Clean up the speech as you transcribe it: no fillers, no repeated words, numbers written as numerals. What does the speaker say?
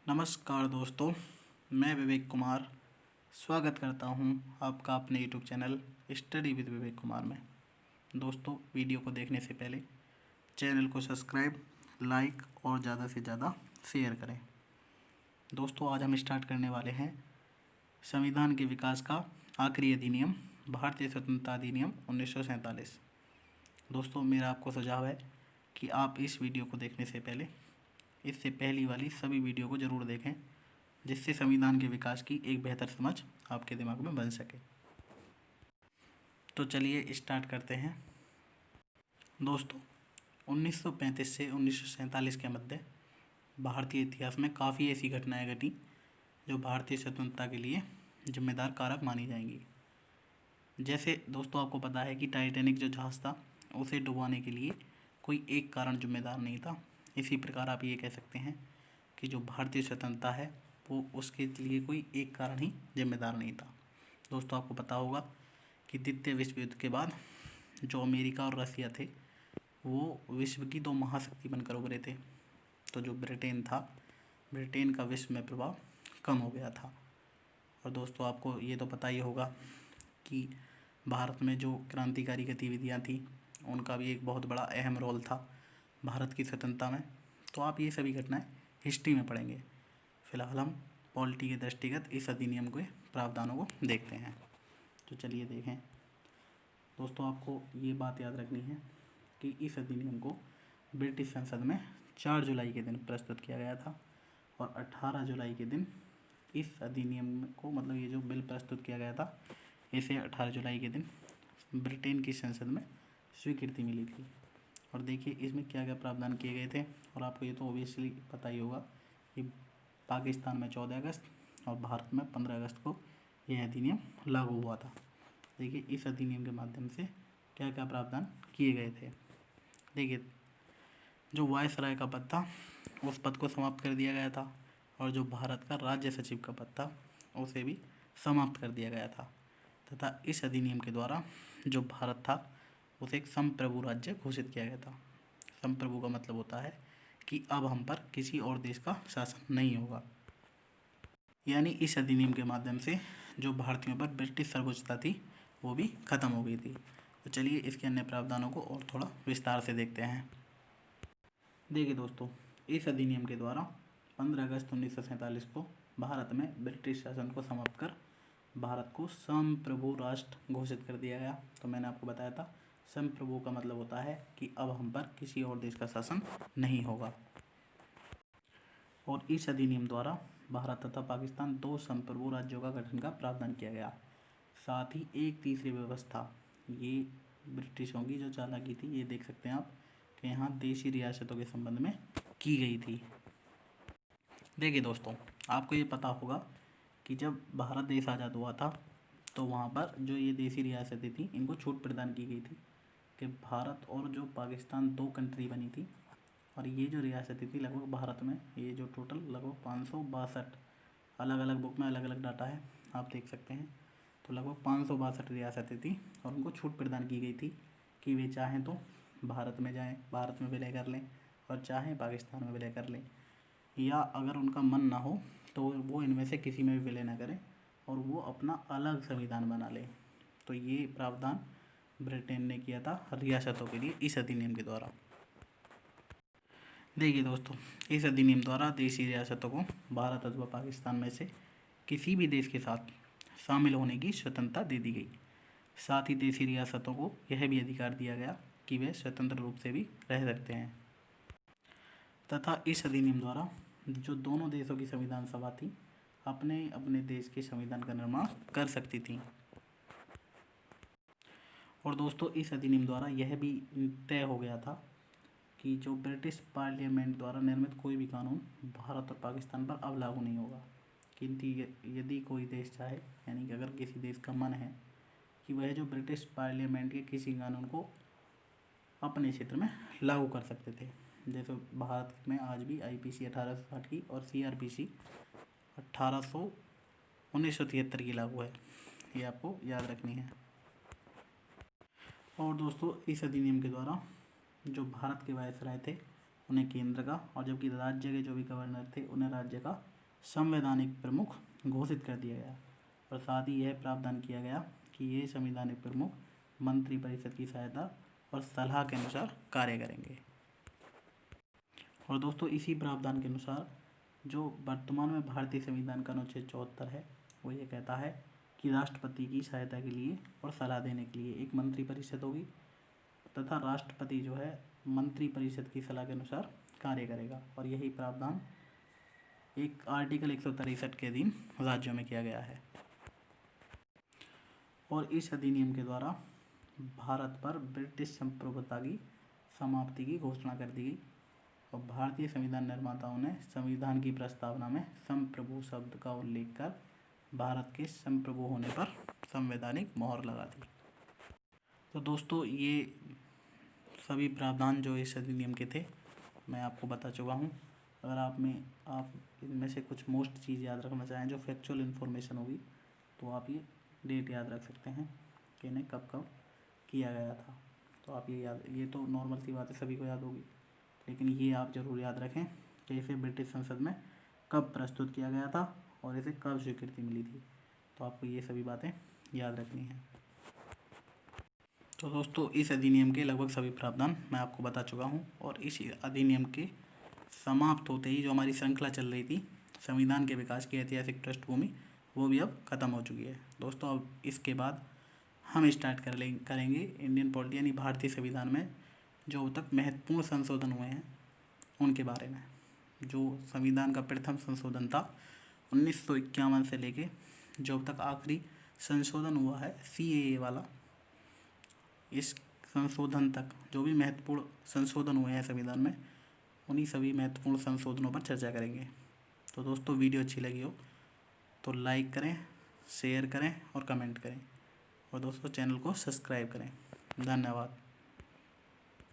नमस्कार दोस्तों, मैं विवेक कुमार स्वागत करता हूं आपका अपने YouTube channel study with Vivek Kumar में। दोस्तों, वीडियो को देखने से पहले चैनल को सब्सक्राइब, लाइक और ज़्यादा से ज़्यादा शेयर करें। दोस्तों, आज हम स्टार्ट करने वाले हैं संविधान के विकास का आखिरी अधिनियम, भारतीय स्वतंत्रता अधिनियम 1947। दोस्तों, मेरा आपको सुझाव है कि आप इस वीडियो को देखने से पहले इससे पहली वाली सभी वीडियो को ज़रूर देखें, जिससे संविधान के विकास की एक बेहतर समझ आपके दिमाग में बन सके। तो चलिए स्टार्ट करते हैं। दोस्तों, 1935 से 1947 के मध्य भारतीय इतिहास में काफ़ी ऐसी घटनाएं घटी जो भारतीय स्वतंत्रता के लिए जिम्मेदार कारक मानी जाएंगी। जैसे दोस्तों, आपको पता है कि टाइटैनिक जो जहाज़ था उसे डुबाने के लिए कोई एक कारण जिम्मेदार नहीं था। इसी प्रकार आप ये कह सकते हैं कि जो भारतीय स्वतंत्रता है वो उसके लिए कोई एक कारण ही जिम्मेदार नहीं था। दोस्तों, आपको पता होगा कि द्वितीय विश्व युद्ध के बाद जो अमेरिका और रसिया थे वो विश्व की दो महाशक्ति बनकर उभरे थे। तो जो ब्रिटेन था, ब्रिटेन का विश्व में प्रभाव कम हो गया था। और दोस्तों, आपको ये तो पता ही होगा कि भारत में जो क्रांतिकारी गतिविधियाँ थी उनका भी एक बहुत बड़ा अहम रोल था भारत की स्वतंत्रता में। तो आप ये सभी घटनाएं हिस्ट्री में पढ़ेंगे। फिलहाल हम पॉलिटी के दृष्टिगत इस अधिनियम के प्रावधानों को देखते हैं। तो चलिए देखें। दोस्तों, आपको ये बात याद रखनी है कि इस अधिनियम को ब्रिटिश संसद में 4 जुलाई के दिन प्रस्तुत किया गया था और 18 जुलाई के दिन इस अधिनियम को, मतलब ये जो बिल प्रस्तुत किया गया था, इसे 18 जुलाई के दिन ब्रिटेन की संसद में स्वीकृति मिली थी। और देखिए इसमें क्या क्या प्रावधान किए गए थे। और आपको ये तो ओबियसली पता ही होगा कि पाकिस्तान में 14 अगस्त और भारत में 15 अगस्त को यह अधिनियम लागू हुआ था। देखिए इस अधिनियम के माध्यम से क्या क्या प्रावधान किए गए थे। देखिए, जो वायसराय का पद था उस पद को समाप्त कर दिया गया था और जो भारत का राज्य सचिव का पद था उसे भी समाप्त कर दिया गया था। तथा इस अधिनियम के द्वारा जो भारत था उसे एक संप्रभु राज्य घोषित किया गया था। संप्रभु का मतलब होता है कि अब हम पर किसी और देश का शासन नहीं होगा। यानी इस अधिनियम के माध्यम से जो भारतीयों पर ब्रिटिश सर्वोच्चता थी वो भी खत्म हो गई थी। तो चलिए इसके अन्य प्रावधानों को और थोड़ा विस्तार से देखते हैं। देखिए दोस्तों, इस अधिनियम के द्वारा 15 अगस्त 1947 को भारत में ब्रिटिश शासन को समाप्त कर भारत को संप्रभु राष्ट्र घोषित कर दिया गया। तो मैंने आपको बताया था संप्रभु का मतलब होता है कि अब हम पर किसी और देश का शासन नहीं होगा। और इस अधिनियम द्वारा भारत तथा पाकिस्तान दो संप्रभु राज्यों का गठन का प्रावधान किया गया। साथ ही एक तीसरी व्यवस्था, ये ब्रिटिशों की जो चालाकी थी, ये देख सकते हैं आप कि यहाँ देशी रियासतों के संबंध में की गई थी। देखिए दोस्तों, आपको ये पता होगा कि जब भारत देश आज़ाद हुआ था तो वहाँ पर जो ये देशी रियासतें थी इनको छूट प्रदान की गई थी कि भारत और जो पाकिस्तान दो कंट्री बनी थी। और ये जो रियासतें थी लगभग भारत में ये जो टोटल लगभग 562, अलग अलग बुक में अलग अलग डाटा है, आप देख सकते हैं। तो लगभग 562 रियासतें थी और उनको छूट प्रदान की गई थी कि वे चाहें तो भारत में जाएं, भारत में विलय कर लें, और चाहें पाकिस्तान में विलय कर लें, या अगर उनका मन ना हो तो वो इनमें से किसी में भी विलय ना करें और वो अपना अलग संविधान बना लें। तो ये प्रावधान ब्रिटेन ने किया था रियासतों के लिए इस अधिनियम के द्वारा। देखिए दोस्तों, इस अधिनियम द्वारा देशी रियासतों को भारत अथवा पाकिस्तान में से किसी भी देश के साथ शामिल होने की स्वतंत्रता दे दी गई। साथ ही देशी रियासतों को यह भी अधिकार दिया गया कि वे स्वतंत्र रूप से भी रह सकते हैं। तथा इस अधिनियम द्वारा जो दोनों देशों की संविधान सभा थी अपने अपने देश के संविधान का निर्माण कर सकती थी। और दोस्तों, इस अधिनियम द्वारा यह भी तय हो गया था कि जो ब्रिटिश पार्लियामेंट द्वारा निर्मित कोई भी कानून भारत और पाकिस्तान पर अब लागू नहीं होगा। किंतु यदि कोई देश चाहे, यानी कि अगर किसी देश का मन है कि वह जो ब्रिटिश पार्लियामेंट के किसी कानून को अपने क्षेत्र में लागू कर सकते थे, जैसे भारत में आज भी IPC 1860 की और CRPC 1973 की लागू है, ये आपको याद रखनी है। और दोस्तों, इस अधिनियम के द्वारा जो भारत के वायसराय थे उन्हें केंद्र का, और जबकि राज्य के जो भी गवर्नर थे उन्हें राज्य का संवैधानिक प्रमुख घोषित कर दिया गया। और साथ ही यह प्रावधान किया गया कि ये संवैधानिक प्रमुख मंत्रिपरिषद की सहायता और सलाह के अनुसार कार्य करेंगे। और दोस्तों इसी प्रावधान के अनुसार जो वर्तमान में भारतीय संविधान का अनुच्छेद 74 है वो ये कहता है कि राष्ट्रपति की सहायता के लिए और सलाह देने के लिए एक मंत्रिपरिषद होगी तथा राष्ट्रपति जो है मंत्रिपरिषद की सलाह के अनुसार कार्य करेगा। और यही प्रावधान एक आर्टिकल 163 के अधीन राज्यों में किया गया है। और इस अधिनियम के द्वारा भारत पर ब्रिटिश संप्रभुता की समाप्ति की घोषणा कर दी गई और भारतीय संविधान निर्माताओं ने संविधान की प्रस्तावना में संप्रभु शब्द का उल्लेख कर भारत के संप्रभु होने पर संवैधानिक मोहर लगा दी। तो दोस्तों ये सभी प्रावधान जो इस अधिनियम के थे मैं आपको बता चुका हूँ। अगर आप इनमें से कुछ मोस्ट चीज़ याद रखना चाहें जो फैक्चुअल इन्फॉर्मेशन होगी तो आप ये डेट याद रख सकते हैं कि इन्हें कब कब किया गया था। तो आप ये तो नॉर्मल सी बात है, सभी को याद होगी, लेकिन ये आप ज़रूर याद रखें कि इसे ब्रिटिश संसद में कब प्रस्तुत किया गया था और इसे कब स्वीकृति मिली थी। तो आपको ये सभी बातें याद रखनी है। तो दोस्तों इस अधिनियम के लगभग सभी प्रावधान मैं आपको बता चुका हूँ और इस अधिनियम के समाप्त होते ही जो हमारी श्रृंखला चल रही थी संविधान के विकास की ऐतिहासिक पृष्ठभूमि वो भी अब ख़त्म हो चुकी है। दोस्तों अब इसके बाद हम स्टार्ट करेंगे इंडियन पॉलिटी यानी भारतीय संविधान में जो अब तक महत्वपूर्ण संशोधन हुए हैं उनके बारे में। जो संविधान का प्रथम संशोधन था 1951 से लेके जो अब तक आखिरी संशोधन हुआ है CAA वाला, इस संशोधन तक जो भी महत्वपूर्ण संशोधन हुए हैं संविधान में उन्हीं सभी महत्वपूर्ण संशोधनों पर चर्चा करेंगे। तो दोस्तों वीडियो अच्छी लगी हो तो लाइक करें, शेयर करें और कमेंट करें और दोस्तों चैनल को सब्सक्राइब करें। धन्यवाद।